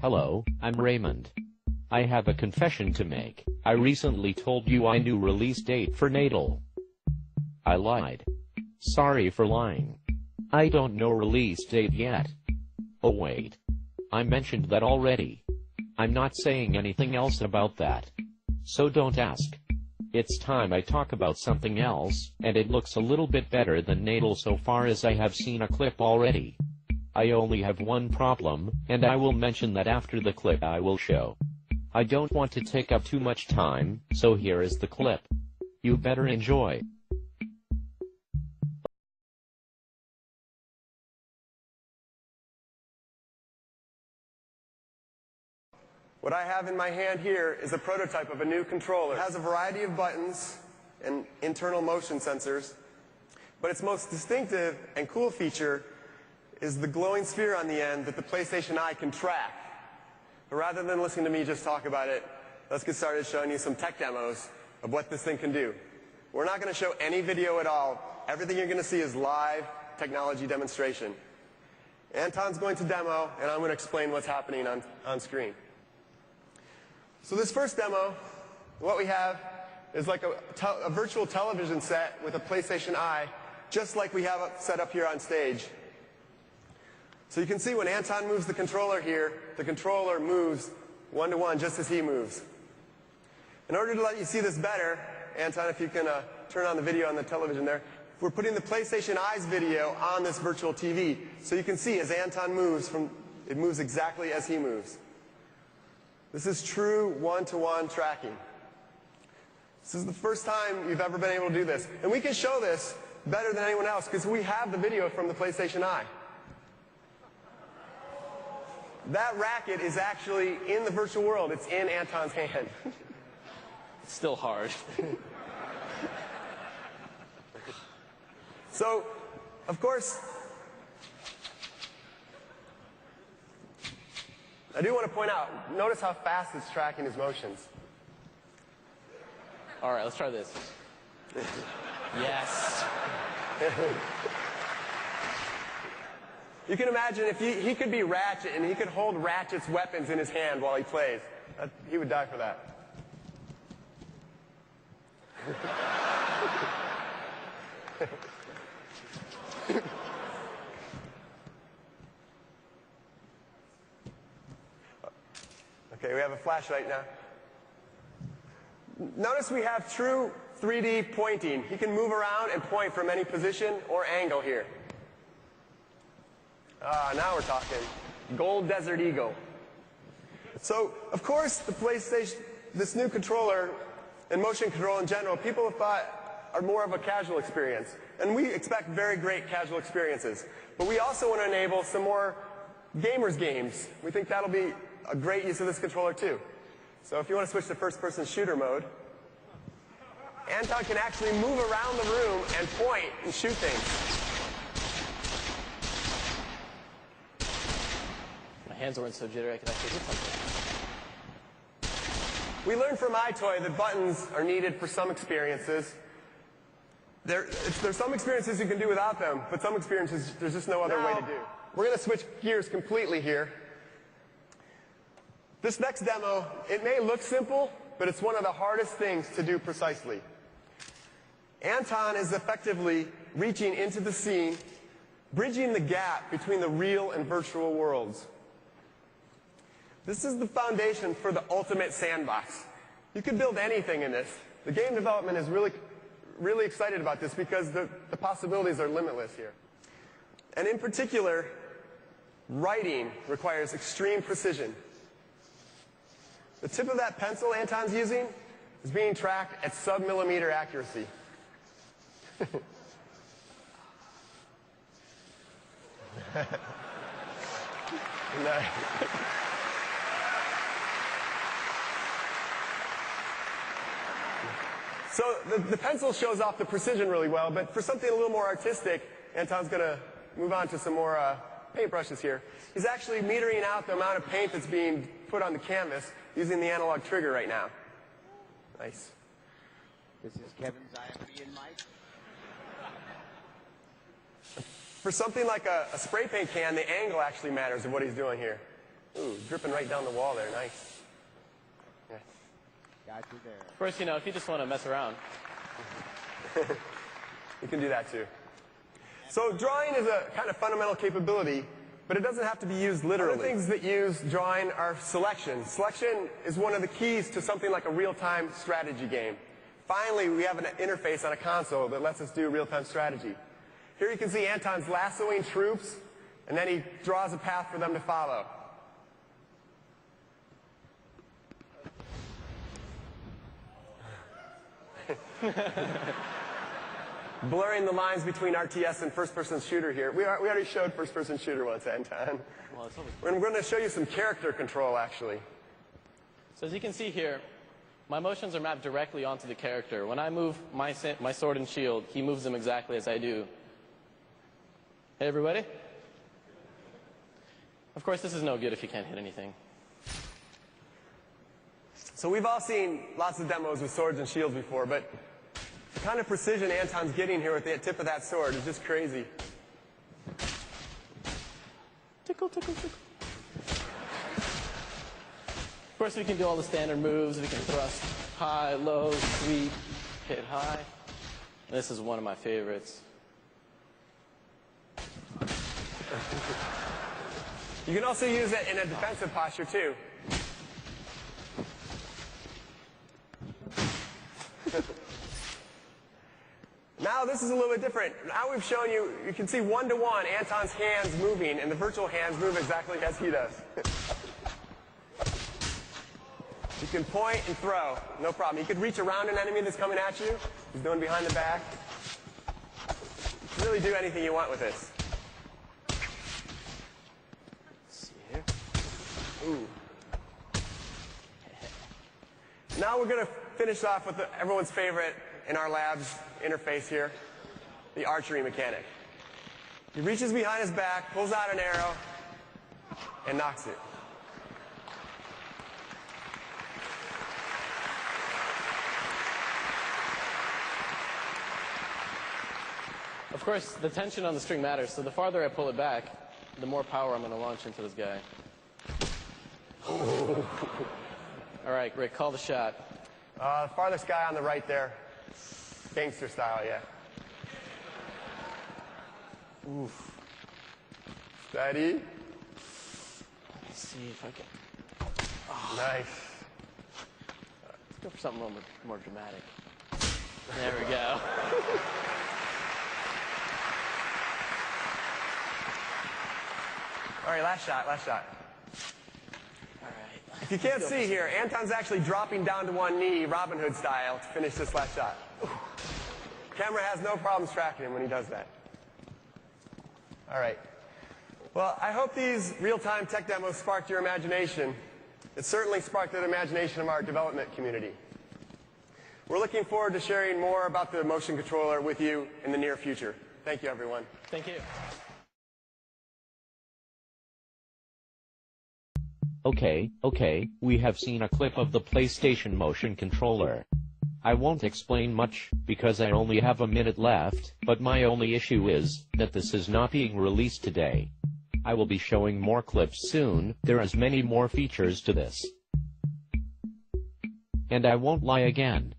Hello, I'm Raymond. I have a confession to make. I recently told you I knew release date for Natal. I lied. Sorry for lying. I don't know release date yet. Oh wait. I mentioned that already. I'm not saying anything else about that. So don't ask. It's time I talk about something else, and it looks a little bit better than Natal so far as I have seen a clip already. I only have one problem, and I will mention that after the clip I will show. I don't want to take up too much time, so here is the clip. You better enjoy. What I have in my hand here is a prototype of a new controller. It has a variety of buttons and internal motion sensors, but its most distinctive and cool feature is the glowing sphere on the end that the PlayStation Eye can track. But rather than listening to me just talk about it, let's get started showing you some tech demos of what this thing can do. We're not going to show any video at all. Everything you're going to see is live technology demonstration. Anton's going to demo, and I'm going to explain what's happening on screen. So this first demo, what we have is like a virtual television set with a PlayStation Eye, just like we have it set up here on stage. So you can see when Anton moves the controller here, the controller moves one-to-one just as he moves. In order to let you see this better, Anton, if you can turn on the video on the television there, we're putting the PlayStation Eye's video on this virtual TV. So you can see as Anton moves, it moves exactly as he moves. This is true one-to-one tracking. This is the first time you've ever been able to do this. And we can show this better than anyone else because we have the video from the PlayStation Eye. That racket is actually in the virtual world. It's in Anton's hand. It's still hard. So, of course, I do want to point out, notice how fast it's tracking his motions. All right, let's try this. Yes. You can imagine if he could be Ratchet and he could hold Ratchet's weapons in his hand while he plays. He would die for that. Okay, we have a flashlight now. Notice we have true 3D pointing. He can move around and point from any position or angle here. Now we're talking. Gold Desert Eagle. So, of course, the PlayStation, this new controller and motion control in general, people have thought are more of a casual experience. And we expect very great casual experiences. But we also want to enable some more gamers games. We think that'll be a great use of this controller too. So if you want to switch to first-person shooter mode, Anton can actually move around the room and point and shoot things. My hands weren't so jittery I could actually hit something. We learned from iToy that buttons are needed for some experiences. There's some experiences you can do without them, but some experiences there's just no other way to do. We're going to switch gears completely here. This next demo, it may look simple, but it's one of the hardest things to do precisely. Anton is effectively reaching into the scene, bridging the gap between the real and virtual worlds. This is the foundation for the ultimate sandbox. You could build anything in this. The game development is really excited about this because the possibilities are limitless here. And in particular, writing requires extreme precision. The tip of that pencil Anton's using is being tracked at sub-millimeter accuracy. So the pencil shows off the precision really well, but for something a little more artistic, Anton's going to move on to some more paintbrushes here. He's actually metering out the amount of paint that's being put on the canvas using the analog trigger right now. Nice. This is Kevin's IMV and Mike. For something like a spray paint can, the angle actually matters of what he's doing here. Ooh, dripping right down the wall there. Nice. Yeah. Got you there. Of course, if you just want to mess around. You can do that too. So drawing is a kind of fundamental capability, but it doesn't have to be used literally. Other things that use drawing are selection. Selection is one of the keys to something like a real-time strategy game. Finally, we have an interface on a console that lets us do real-time strategy. Here you can see Anton's lassoing troops, and then he draws a path for them to follow. Blurring the lines between RTS and first-person shooter here. We already showed first-person shooter once, Anton. Well, it's always... We're going to show you some character control, actually. So as you can see here, my motions are mapped directly onto the character. When I move my sword and shield, he moves them exactly as I do. Hey, everybody. Of course, this is no good if you can't hit anything. So we've all seen lots of demos with swords and shields before, but the kind of precision Anton's getting here with the tip of that sword is just crazy. Tickle, tickle, tickle. Of course, we can do all the standard moves. We can thrust high, low, sweep, hit high. And this is one of my favorites. You can also use it in a defensive posture, too. Now this is a little bit different. Now we've shown you, you can see one-to-one Anton's hands moving, and the virtual hands move exactly as he does. You can point and throw, no problem. You could reach around an enemy that's coming at you. He's doing behind the back. You can really do anything you want with this. Let's see here. Ooh. Now we're going to finish off with everyone's favorite in our lab's interface here, the archery mechanic. He reaches behind his back, pulls out an arrow, and knocks it. Of course, the tension on the string matters, so the farther I pull it back, the more power I'm going to launch into this guy. All right, Rick, call the shot. The farthest guy on the right there. Gangster style, yeah. Oof. Steady. Let's see if I can... Nice. Let's go for something a little bit more dramatic. There we go. All right, last shot, last shot. All right. If you can't see here, Anton's actually dropping down to one knee, Robin Hood style, to finish this last shot. Camera has no problems tracking him when he does that. All right. Well, I hope these real-time tech demos sparked your imagination. It certainly sparked the imagination of our development community. We're looking forward to sharing more about the motion controller with you in the near future. Thank you, everyone. Thank you. Okay, we have seen a clip of the PlayStation motion controller. I won't explain much, because I only have a minute left, but my only issue is that this is not being released today. I will be showing more clips soon. There is many more features to this. And I won't lie again.